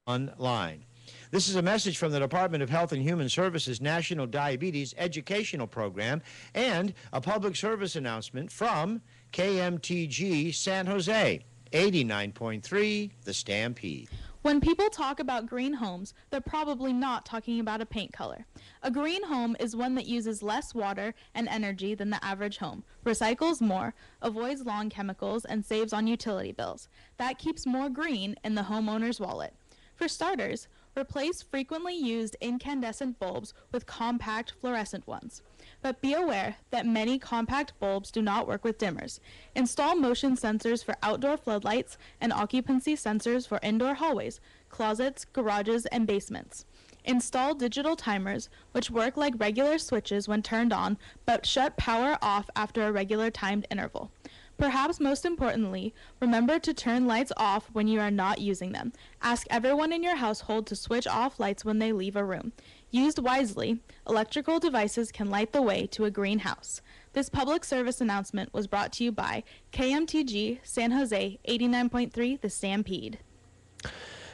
online. This is a message from the Department of Health and Human Services National Diabetes Educational Program and a public service announcement from KMTG San Jose, 89.3 The Stampede. When people talk about green homes, they're probably not talking about a paint color. A green home is one that uses less water and energy than the average home, recycles more, avoids lawn chemicals, and saves on utility bills. That keeps more green in the homeowner's wallet. For starters, replace frequently used incandescent bulbs with compact fluorescent ones. But be aware that many compact bulbs do not work with dimmers. Install motion sensors for outdoor floodlights and occupancy sensors for indoor hallways, closets, garages, and basements. Install digital timers, which work like regular switches when turned on, but shut power off after a regular timed interval. Perhaps most importantly, remember to turn lights off when you are not using them. Ask everyone in your household to switch off lights when they leave a room. Used wisely, electrical devices can light the way to a green house. This public service announcement was brought to you by KMTG San Jose 89.3 The Stampede.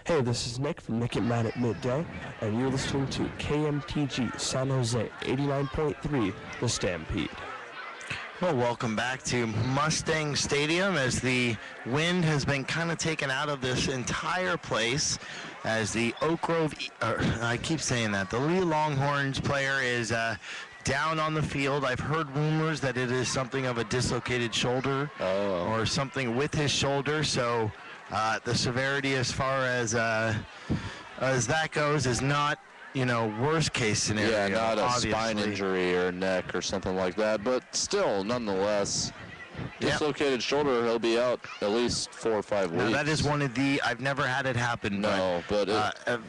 Hey, this is Nick from Nick at Night at Midday, and you're listening to KMTG San Jose 89.3 The Stampede. Well, welcome back to Mustang Stadium as the wind has been kind of taken out of this entire place as the Oak Grove, I keep saying that, the Leigh Longhorns player is down on the field. I've heard rumors that it is something of a dislocated shoulder or something with his shoulder, so the severity as far as that goes is not, worst case scenario. Yeah, not a obviously. Spine injury or neck or something like that, but still, nonetheless, dislocated shoulder, he'll be out at least 4 or 5 weeks. Now, that is one of the, I've never had it happen. No, but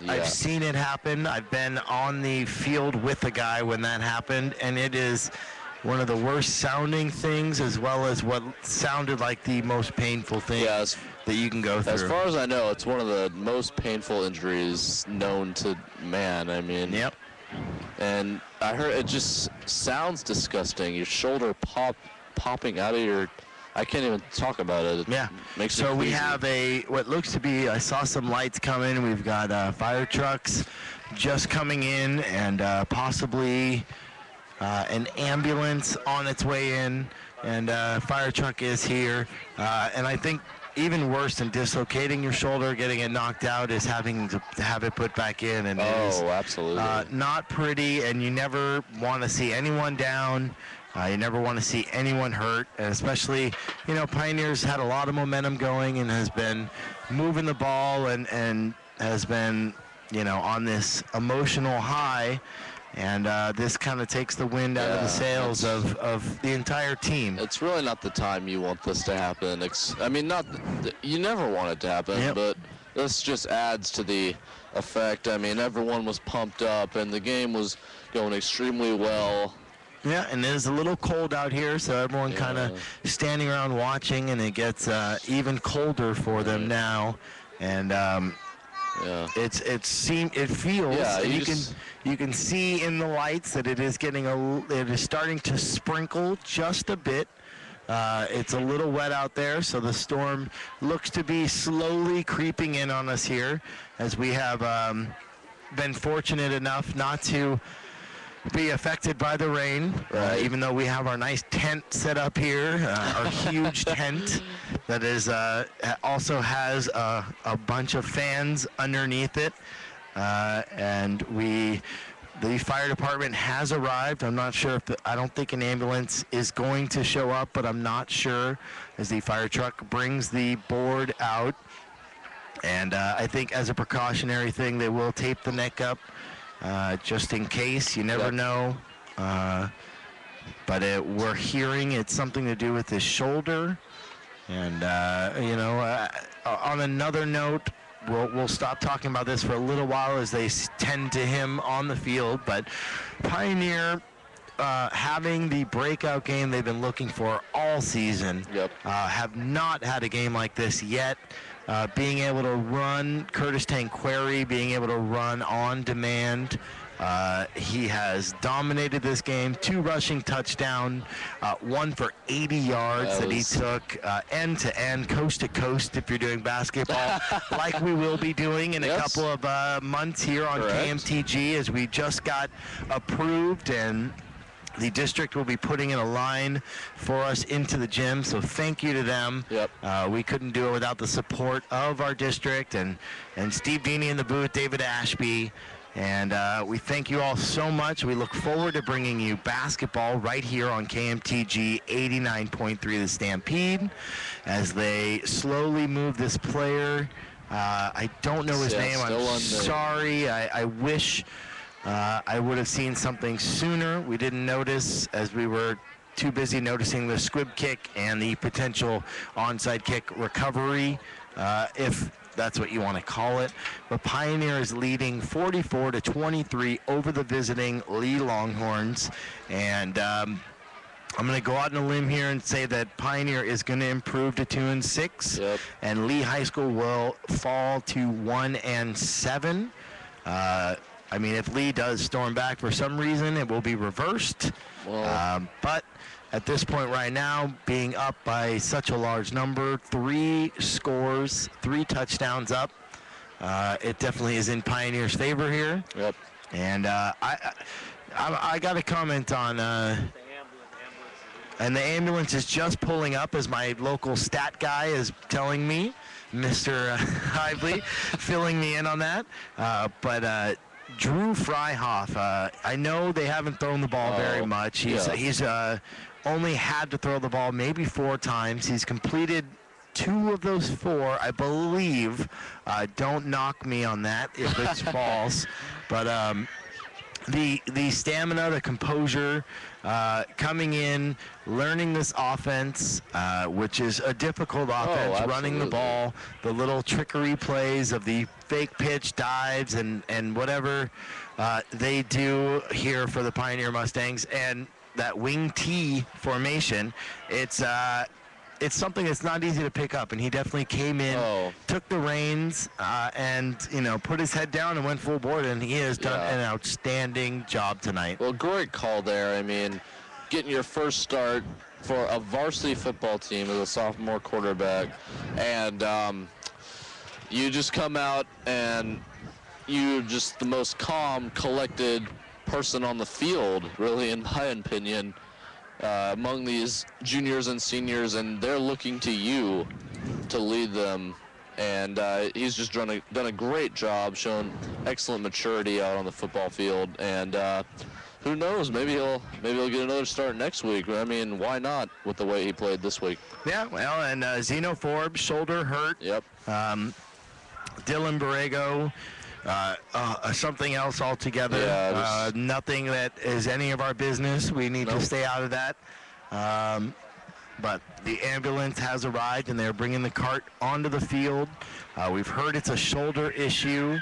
I've seen it happen. I've been on the field with the guy when that happened, and it is one of the worst sounding things as well as what sounded like the most painful thing that you can go through. As far as I know, it's one of the most painful injuries known to man. I mean, yep. And I heard it just sounds disgusting. Your shoulder popping out of your, I can't even talk about it. Yeah. Makes so me we queasy. have what looks to be, I saw some lights come in. We've got fire trucks just coming in and possibly an ambulance on its way in, and fire truck is here. And I think even worse than dislocating your shoulder, getting it knocked out, is having to have it put back in. And it is, absolutely. Not pretty, and you never want to see anyone down. You never want to see anyone hurt, and especially, Pioneers had a lot of momentum going and has been moving the ball and has been, on this emotional high. And this kind of takes the wind out of the sails of the entire team. It's really not the time you want this to happen. I mean, you never want it to happen, but this just adds to the effect. I mean, everyone was pumped up, and the game was going extremely well. Yeah, and it is a little cold out here, so everyone kind of standing around watching, and it gets even colder for them now. And it feels. Yeah, you can see in the lights that it is starting to sprinkle just a bit. It's a little wet out there, so the storm looks to be slowly creeping in on us here, as we have been fortunate enough not to be affected by the rain, even though we have our nice tent set up here, our huge tent that is also has a bunch of fans underneath it. And the fire department has arrived. I'm not sure I don't think an ambulance is going to show up, but I'm not sure, as the fire truck brings the board out. And I think as a precautionary thing, they will tape the neck up just in case. You never know. But we're hearing it's something to do with his shoulder. And, on another note, We'll stop talking about this for a little while as they tend to him on the field, but Pioneer having the breakout game they've been looking for all season, have not had a game like this yet. Being able to run Curtis Tanquary, being able to run on demand, He has dominated this game. 2 rushing touchdown, 1 for 80 yards that he took end to end, coast to coast if you're doing basketball, like we will be doing in a couple of months here on KMTG, as we just got approved, and the district will be putting in a line for us into the gym, so thank you to them. We couldn't do it without the support of our district and Steve Deeney in the booth, David Ashby, and we thank you all so much. We look forward to bringing you basketball right here on KMTG 89.3 The Stampede as they slowly move this player. I don't know his name. I'm sorry. I wish I would have seen something sooner. We didn't notice as we were too busy noticing the squib kick and the potential onside kick recovery, if that's what you want to call it. But Pioneer is leading 44-23 over the visiting Leigh Longhorns. And I'm going to go out on a limb here and say that Pioneer is going to improve to 2-6, and Leigh High School will fall to 1-7. I mean, if Leigh does storm back for some reason, it will be reversed. But at this point right now, being up by such a large number, 3 scores, 3 touchdowns up, it definitely is in Pioneer's favor here. And I got to comment on, and the ambulance is just pulling up as my local stat guy is telling me, Mr. Hively, filling me in on that. But Drew Fryhoff, I know they haven't thrown the ball very much. He's only had to throw the ball maybe 4 times. He's completed 2 of those 4, I believe. Don't knock me on that if it's false. But the stamina, the composure, coming in, learning this offense, which is a difficult offense, running the ball, the little trickery plays of the fake pitch dives and whatever they do here for the Pioneer Mustangs, and that wing T formation, it's something that's not easy to pick up, and he definitely came in, took the reins, and put his head down and went full board, and he has done an outstanding job tonight. Well, great call there. I mean, getting your first start for a varsity football team as a sophomore quarterback, and you just come out and you're just the most calm, collected person on the field, really, in my opinion, among these juniors and seniors, and they're looking to you to lead them. And he's just done a great job, showing excellent maturity out on the football field. And who knows? Maybe he'll get another start next week. I mean, why not with the way he played this week? Yeah, well, and Zeno Forbes, shoulder hurt. Dylan Borrego, something else altogether. Nothing that is any of our business. We need to stay out of that. But the ambulance has arrived, and they're bringing the cart onto the field. We've heard it's a shoulder issue,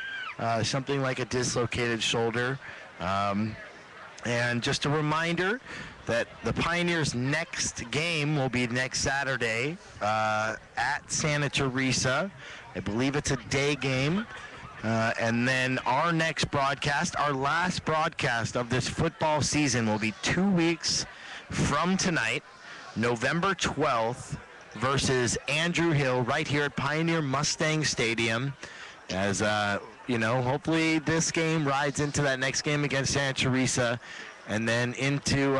something like a dislocated shoulder. And just a reminder that the Pioneers' next game will be next Saturday at Santa Teresa. I believe it's a day game. And then our next broadcast, our last broadcast of this football season, will be 2 weeks from tonight, November 12th, versus Andrew Hill right here at Pioneer Mustang Stadium. As, hopefully this game rides into that next game against Santa Teresa and then into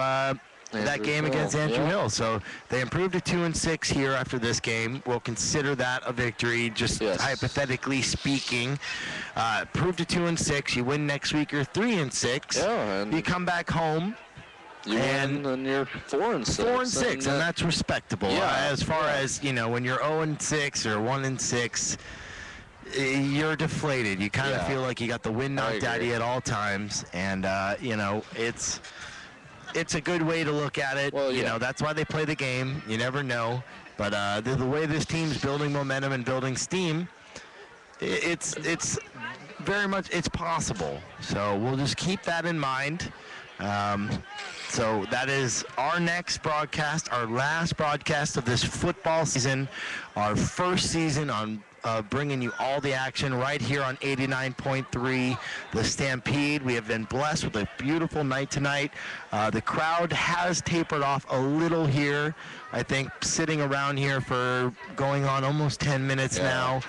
that game against Andrew Hill. So they improved to 2-6 here after this game. We'll consider that a victory, just hypothetically speaking. Prove to 2-6. You win next week, you're 3-6. And you come back home. You win, and you're 4-6. 4-6, and that's respectable. As far as when you're 0-6 or 1-6, you're deflated. You kind of feel like you got the wind knocked out of you at all times, and it's a good way to look at it. Well, that's why they play the game. You never know. But the way this team's building momentum and building steam, it's very much, it's possible. So we'll just keep that in mind. So that is our next broadcast, our last broadcast of this football season, our first season on bringing you all the action right here on 89.3 The Stampede. We have been blessed with a beautiful night tonight. The crowd has tapered off a little here. I think sitting around here for going on almost 10 minutes now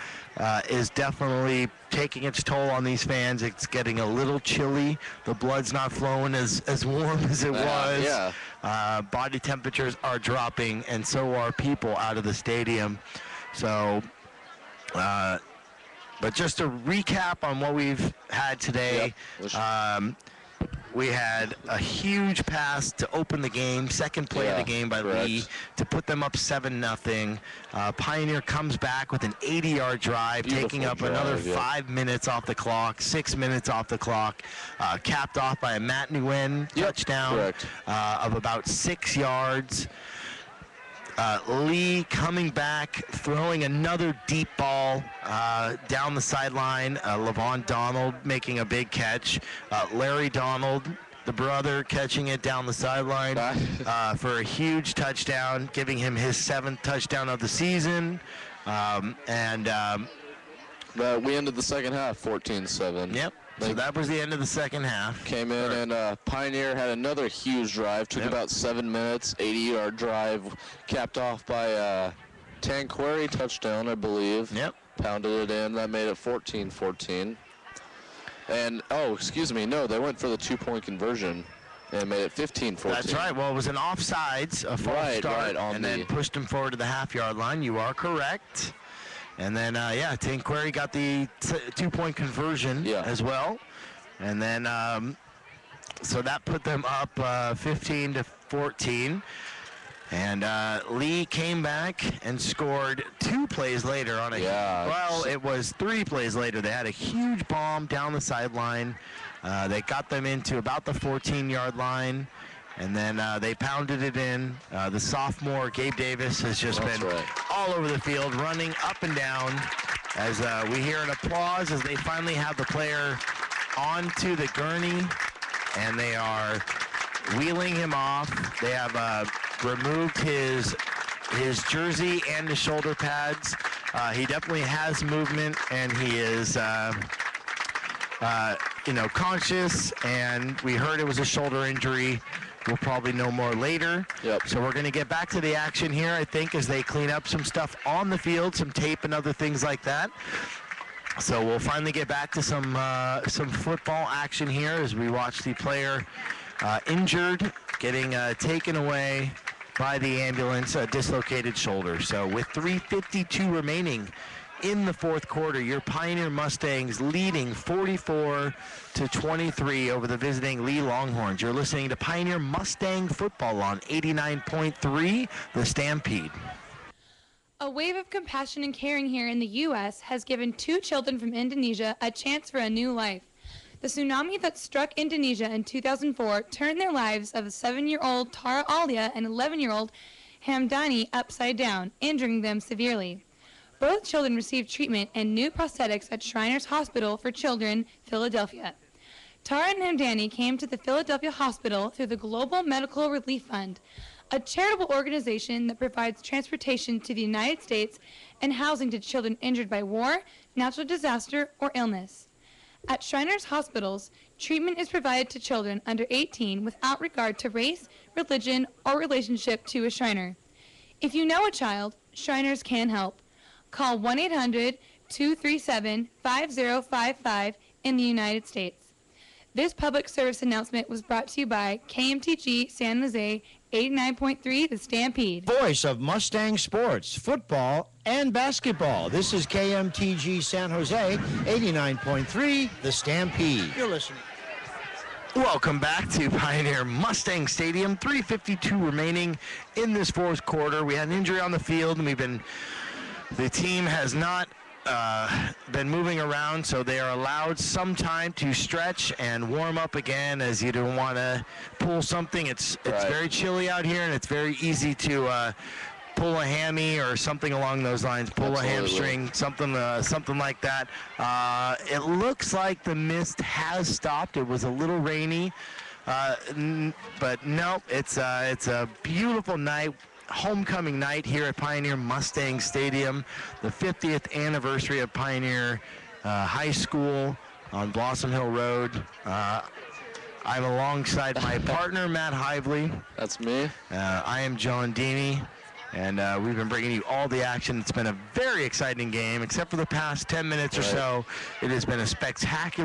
is definitely taking its toll on these fans. It's getting a little chilly. The blood's not flowing as warm as it was. Body temperatures are dropping, and so are people out of the stadium. So, but just to recap on what we've had today, we had a huge pass to open the game, second play of the game by Leigh to put them up 7-0. Pioneer comes back with an 80-yard drive, taking up another 5 minutes off the clock, 6 minutes off the clock, capped off by a Matt Nguyen touchdown of about 6 yards. Leigh coming back, throwing another deep ball down the sideline. Levon Donald making a big catch. Larry Donald, the brother, catching it down the sideline for a huge touchdown, giving him his 7th touchdown of the season. We ended the second half 14-7. Yep. So that was the end of the second half. Came in and Pioneer had another huge drive. Took about 7 minutes, 80-yard drive, capped off by Tanqueray touchdown, I believe. Yep. Pounded it in. That made it 14-14. And, no, they went for the 2-point conversion and made it 15-14. That's right. Well, it was an offsides, a false start, and then pushed him forward to the half-yard line. You are correct. And then, Tanqueray got the 2-point conversion as well. And then, so that put them up 15-14. And Leigh came back and scored 2 plays later on it was 3 plays later. They had a huge bomb down the sideline. They got them into about the 14-yard line. And then they pounded it in. The sophomore, Gabe Davis, has just been all over the field, running up and down as we hear an applause as they finally have the player onto the gurney, and they are wheeling him off. They have removed his jersey and his shoulder pads. He definitely has movement, and he is conscious, and we heard it was a shoulder injury. We'll probably know more later. So we're going to get back to the action here, I think, as they clean up some stuff on the field, some tape and other things like that. So we'll finally get back to some football action here as we watch the player injured, getting taken away by the ambulance, a dislocated shoulder. So with 3:52 remaining in the fourth quarter, your Pioneer Mustangs leading 44-23 over the visiting Leigh Longhorns. You're listening to Pioneer Mustang football on 89.3 The Stampede. A wave of compassion and caring here in the U.S. has given 2 children from Indonesia a chance for a new life. The tsunami that struck Indonesia in 2004 turned their lives of 7-year-old Tara Alia and 11-year-old Hamdani upside down, injuring them severely. Both children received treatment and new prosthetics at Shriners Hospital for Children, Philadelphia. Tara and Hamdani came to the Philadelphia Hospital through the Global Medical Relief Fund, a charitable organization that provides transportation to the United States and housing to children injured by war, natural disaster, or illness. At Shriners Hospitals, treatment is provided to children under 18 without regard to race, religion, or relationship to a Shriner. If you know a child, Shriners can help. Call 1-800-237-5055 in the United States. This public service announcement was brought to you by KMTG San Jose 89.3 The Stampede. Voice of Mustang sports, football, and basketball. This is KMTG San Jose 89.3 The Stampede. You're listening. Welcome back to Pioneer Mustang Stadium. 3:52 remaining in this fourth quarter. We had an injury on the field, and the team has not been moving around, so they are allowed some time to stretch and warm up again, as you don't want to pull something. It's very chilly out here, and it's very easy to pull a hammy or something along those lines, pull a hamstring, something like that. It looks like the mist has stopped. It was a little rainy, but no, it's a beautiful night. homecoming night here at Pioneer Mustang Stadium, the 50th anniversary of Pioneer High School on Blossom Hill Road. I'm alongside my partner, Matt Hively. That's me. I am John Deeney, and we've been bringing you all the action. It's been a very exciting game, except for the past 10 minutes or so. It has been a spectacular